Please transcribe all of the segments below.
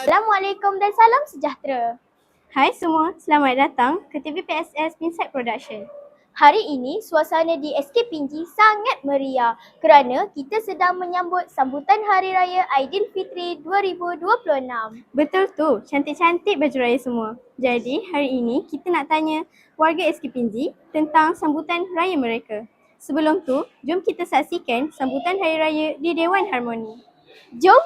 Assalamualaikum dan salam sejahtera. Hai semua, selamat datang ke TVPSS Pinside Production. Hari ini suasana di SK Pinji sangat meriah kerana kita sedang menyambut sambutan Hari Raya Aidilfitri 2026. Betul tu, cantik-cantik baju raya semua. Jadi hari ini kita nak tanya warga SK Pinji tentang sambutan raya mereka. Sebelum tu, jom kita saksikan sambutan Hari Raya di Dewan Harmoni. Jom.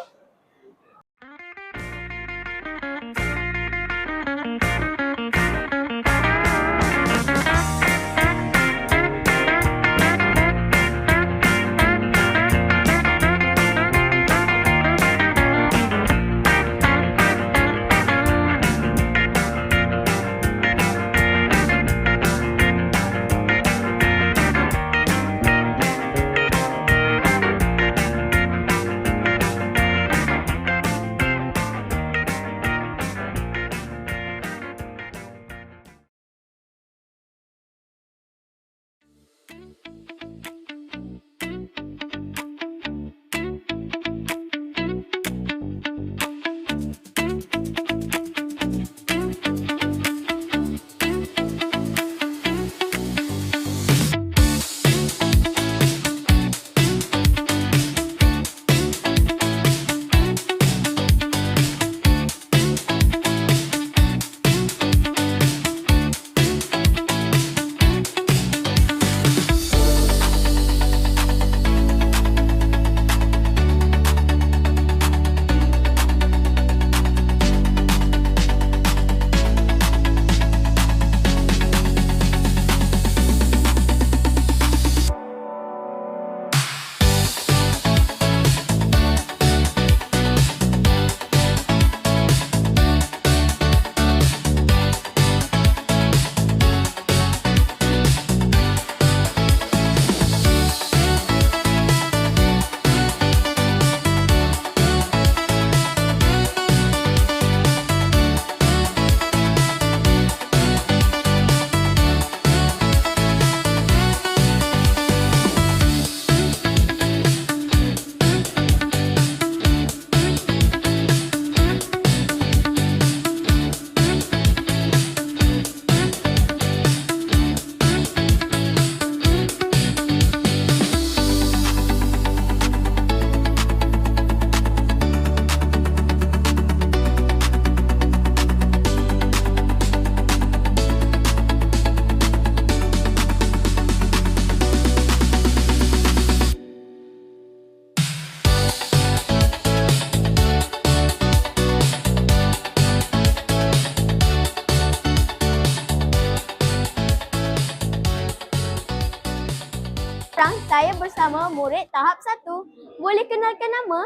Sekarang saya bersama murid tahap 1. Boleh kenalkan nama?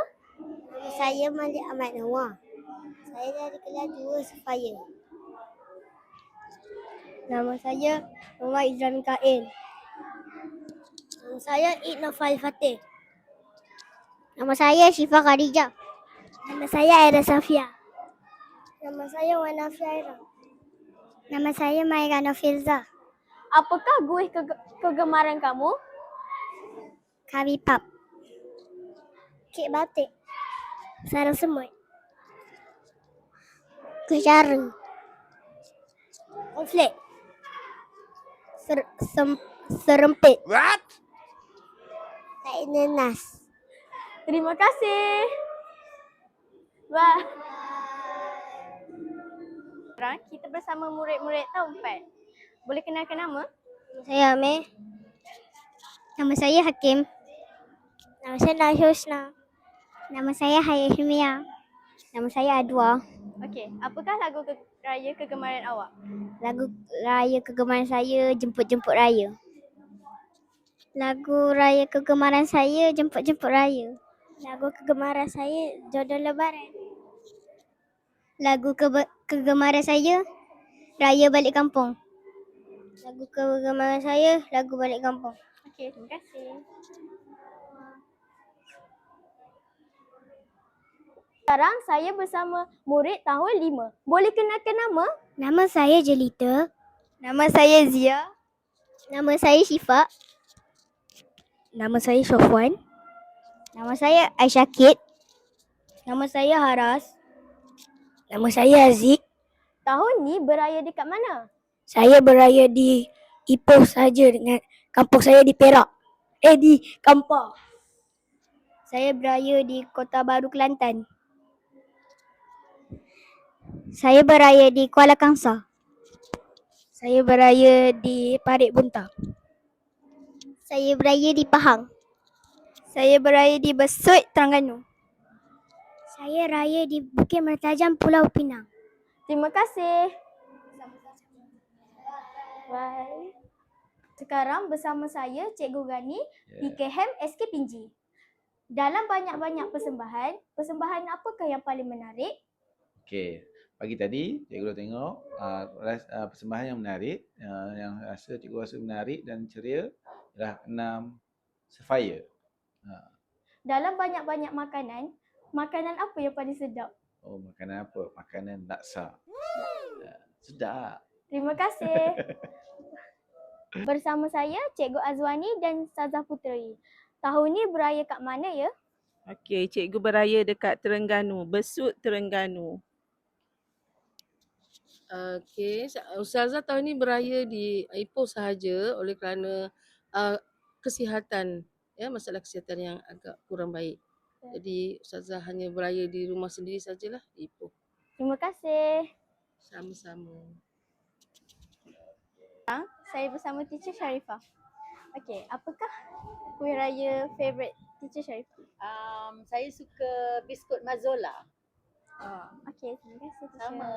Nama saya Malik Ahmad Nawar. Saya dari kelas 2 Sefaya. Nama saya Muhammad Izra Mikail. Nama saya Id Nofal Fatih. Nama saya Syifa Khadijah. Nama saya Aira Safia. Nama saya Wana Fiaira. Nama saya Maira Nofilza. Apakah kuih kegemaran kamu? Kari pap. Kek batik. Sarung semut. Kuih cara. Konflik. Serempit. What? Tak nanas. Terima kasih. Bye. Sekarang kita bersama murid-murid tahun 4. Boleh kenalkan nama? Nama saya Amir. Nama saya Hakim. Nama saya Nahya Husna. Nama saya Hayat Himia. Nama saya Adwa. Okey, apakah lagu raya kegemaran awak? Lagu raya kegemaran saya Jemput-Jemput Raya. Lagu raya kegemaran saya Jemput-Jemput Raya. Lagu kegemaran saya Jodoh Lebaran. Lagu kegemaran saya Raya Balik Kampung. Lagu kegemaran saya Lagu Balik Kampung. Okey, terima kasih. Sekarang saya bersama murid tahun 5. Boleh kenalkan nama? Nama saya Jelita. Nama saya Zia. Nama saya Syifa. Nama saya Syafwan. Nama saya Aisyah Kid. Nama saya Haras. Nama saya Aziz. Tahun ni beraya dekat mana? Saya beraya di Ipoh saja dengan kampung saya di Perak. Di Kampar. Saya beraya di Kota Baru, Kelantan. Saya beraya di Kuala Kangsar. Saya beraya di Parit Bunta. Saya beraya di Pahang. Saya beraya di Besut, Terengganu. Saya raya di Bukit Mertajam, Pulau Pinang. Terima kasih. Bye. Sekarang bersama saya Cikgu Gani, PKM SK Pinji. Dalam banyak-banyak persembahan apakah yang paling menarik? Okey, pagi tadi cikgu dah tengok persembahan yang menarik, yang cikgu rasa menarik dan ceria ialah 6 Sapphire. Dalam banyak-banyak makanan apa yang paling sedap? Oh, makanan apa? Makanan laksa. Sedap. Terima kasih. Bersama saya Cikgu Azwani dan Ustazah Puteri. Tahun ni beraya kat mana ya? Okey, cikgu beraya dekat Terengganu, Besut Terengganu. Okey, Ustazah tahun ni beraya di Ipoh sahaja oleh kerana kesihatan, masalah kesihatan yang agak kurang baik. Jadi Ustazah hanya beraya di rumah sendiri sajalah di Ipoh. Terima kasih. Sama-sama. Saya bersama Teacher Sharifah. Okey, apakah kuih raya favourite Teacher Sharifah? Saya suka biskut Mazola. Okey, terima kasih Teacher. Sama.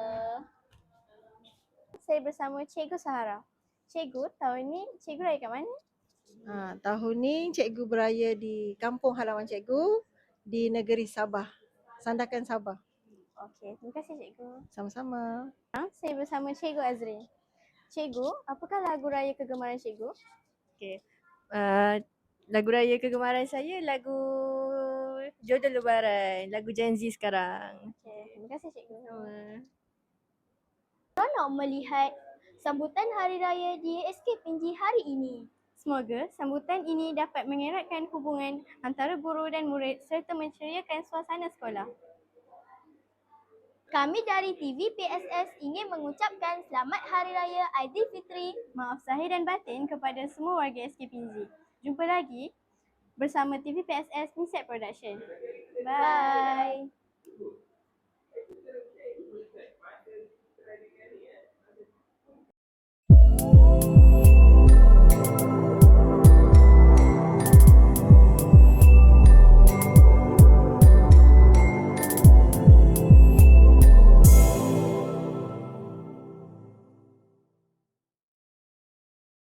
Saya bersama Cikgu Sahara. Cikgu, tahun ni cikgu raya kat mana? Tahun ni cikgu beraya di kampung halaman cikgu di negeri Sabah, Sandakan Sabah. Okey, terima kasih cikgu. Sama-sama. Saya bersama Cikgu Azrin. Cikgu, apakah lagu raya kegemaran cikgu? Okey. Lagu raya kegemaran saya lagu Jodoh Lebaran, lagu Gen Z sekarang. Okey, terima kasih cikgu. Seronok melihat sambutan Hari Raya di SK Pinji hari ini. Semoga sambutan ini dapat mengeratkan hubungan antara guru dan murid serta menceriakan suasana sekolah. Kami dari TV PSS ingin mengucapkan Selamat Hari Raya Aidilfitri. Maaf zahir dan batin kepada semua warga SK Pinji. Jumpa lagi bersama TV PSS Nisat Production. Bye.